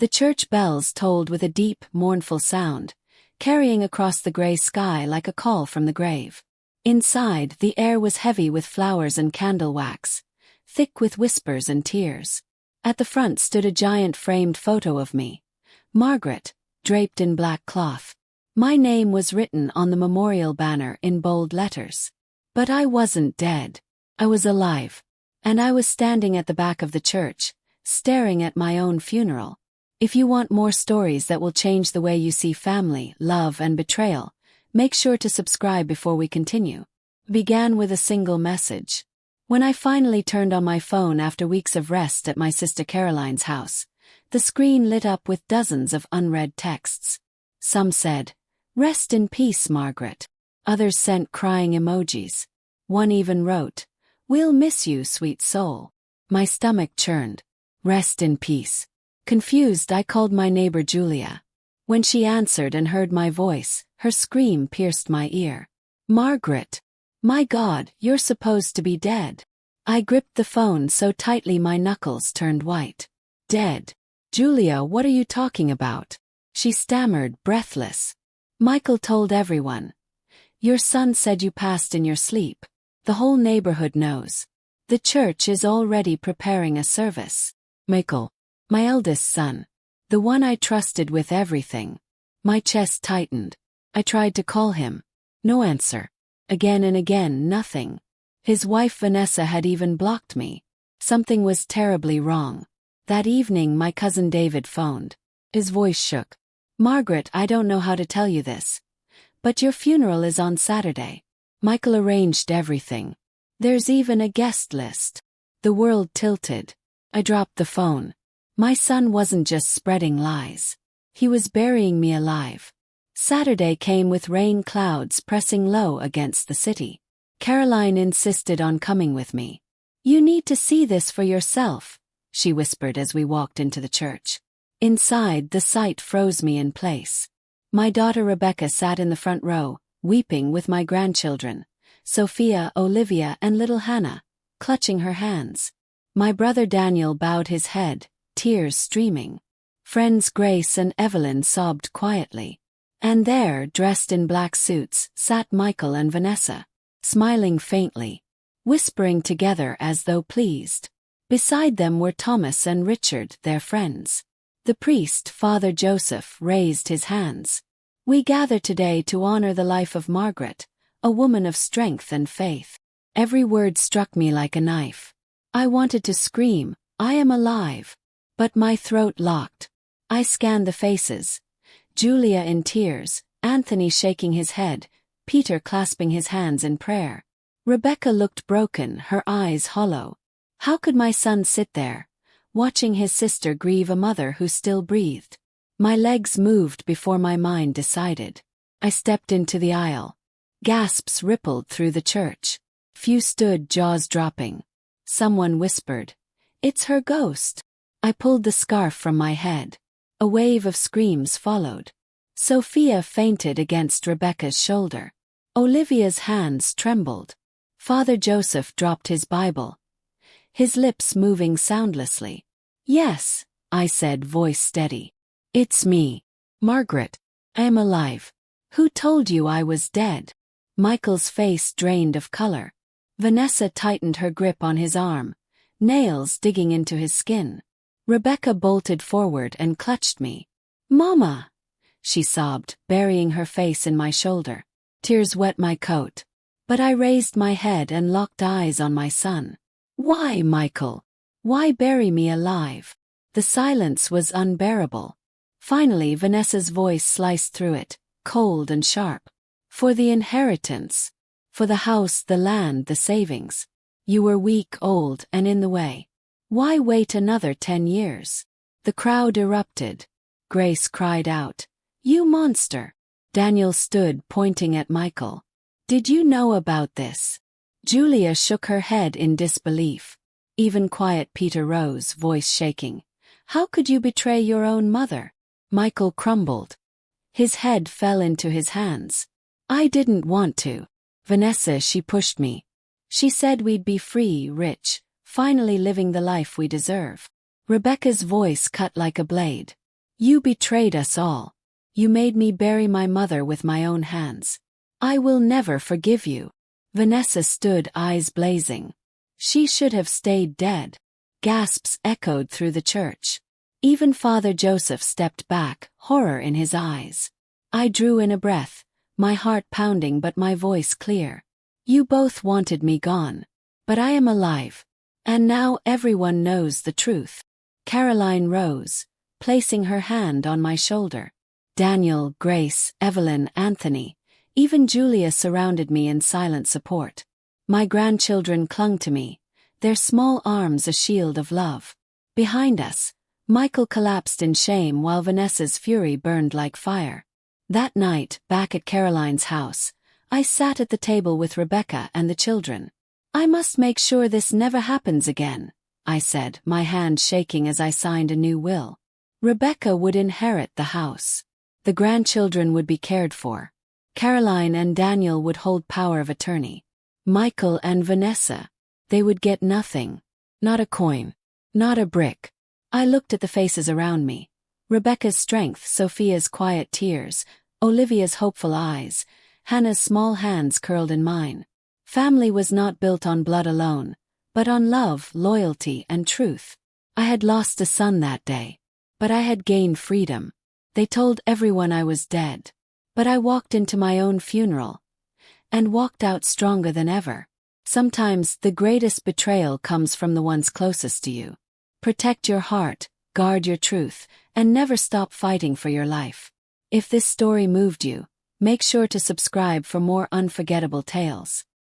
The church bells tolled with a deep, mournful sound, carrying across the gray sky like a call from the grave. Inside, the air was heavy with flowers and candle wax, thick with whispers and tears. At the front stood a giant framed photo of me, Margaret, draped in black cloth. My name was written on the memorial banner in bold letters. But I wasn't dead. I was alive. And I was standing at the back of the church, staring at my own funeral. If you want more stories that will change the way you see family, love, and betrayal, make sure to subscribe before we continue. Began with a single message. When I finally turned on my phone after weeks of rest at my sister Caroline's house, the screen lit up with dozens of unread texts. Some said, "Rest in peace, Margaret." Others sent crying emojis. One even wrote, "We'll miss you, sweet soul." My stomach churned. Rest in peace. Confused, I called my neighbor Julia. When she answered and heard my voice, her scream pierced my ear. "Margaret! My God, you're supposed to be dead." I gripped the phone so tightly my knuckles turned white. "Dead? Julia, what are you talking about?" She stammered, breathless. "Michael told everyone. Your son said you passed in your sleep. The whole neighborhood knows. The church is already preparing a service." Michael. My eldest son. The one I trusted with everything. My chest tightened. I tried to call him. No answer. Again and again, nothing. His wife Vanessa had even blocked me. Something was terribly wrong. That evening my cousin David phoned. His voice shook. "Margaret, I don't know how to tell you this. But your funeral is on Saturday. Michael arranged everything. There's even a guest list." The world tilted. I dropped the phone. My son wasn't just spreading lies. He was burying me alive. Saturday came with rain clouds pressing low against the city. Caroline insisted on coming with me. "You need to see this for yourself," she whispered as we walked into the church. Inside, the sight froze me in place. My daughter Rebecca sat in the front row, weeping with my grandchildren, Sophia, Olivia, and little Hannah, clutching her hands. My brother Daniel bowed his head, tears streaming. Friends Grace and Evelyn sobbed quietly. And there, dressed in black suits, sat Michael and Vanessa, smiling faintly, whispering together as though pleased. Beside them were Thomas and Richard, their friends. The priest, Father Joseph, raised his hands. "We gather today to honor the life of Margaret, a woman of strength and faith." Every word struck me like a knife. I wanted to scream, "I am alive." But my throat locked. I scanned the faces. Julia in tears, Anthony shaking his head, Peter clasping his hands in prayer. Rebecca looked broken, her eyes hollow. How could my son sit there, watching his sister grieve a mother who still breathed? My legs moved before my mind decided. I stepped into the aisle. Gasps rippled through the church. Few stood, jaws dropping. Someone whispered, "It's her ghost." I pulled the scarf from my head. A wave of screams followed. Sophia fainted against Rebecca's shoulder. Olivia's hands trembled. Father Joseph dropped his Bible, his lips moving soundlessly. "Yes," I said, voice steady. "It's me. Margaret. I am alive. Who told you I was dead?" Michael's face drained of color. Vanessa tightened her grip on his arm, nails digging into his skin. Rebecca bolted forward and clutched me. "Mama!" she sobbed, burying her face in my shoulder. Tears wet my coat. But I raised my head and locked eyes on my son. "Why, Michael? Why bury me alive?" The silence was unbearable. Finally, Vanessa's voice sliced through it, cold and sharp. "For the inheritance. For the house, the land, the savings. You were weak, old, and in the way. Why wait another 10 years? The crowd erupted. Grace cried out, "You monster!" Daniel stood pointing at Michael. "Did you know about this?" Julia shook her head in disbelief. Even quiet Peter rose, voice shaking. "How could you betray your own mother?" Michael crumbled. His head fell into his hands. "I didn't want to. Vanessa, she pushed me. She said we'd be free, rich, finally living the life we deserve." Rebecca's voice cut like a blade. You betrayed us all. You made me bury my mother with my own hands. I will never forgive you. Vanessa stood, eyes blazing. She should have stayed dead. Gasps echoed through the church. Even Father Joseph stepped back, horror in his eyes. I drew in a breath, my heart pounding but my voice clear. You both wanted me gone. But I am alive. And now everyone knows the truth. Caroline rose, placing her hand on my shoulder. Daniel, Grace, Evelyn, Anthony, even Julia surrounded me in silent support. My grandchildren clung to me, their small arms a shield of love. Behind us, Michael collapsed in shame while Vanessa's fury burned like fire. That night, back at Caroline's house, I sat at the table with Rebecca and the children. I must make sure this never happens again, I said, my hand shaking as I signed a new will. Rebecca would inherit the house. The grandchildren would be cared for. Caroline and Daniel would hold power of attorney. Michael and Vanessa, they would get nothing. Not a coin. Not a brick. I looked at the faces around me. Rebecca's strength, Sophia's quiet tears, Olivia's hopeful eyes, Hannah's small hands curled in mine. Family was not built on blood alone, but on love, loyalty, and truth. I had lost a son that day, but I had gained freedom. They told everyone I was dead. But I walked into my own funeral, and walked out stronger than ever. Sometimes the greatest betrayal comes from the ones closest to you. Protect your heart, guard your truth, and never stop fighting for your life. If this story moved you, make sure to subscribe for more unforgettable tales.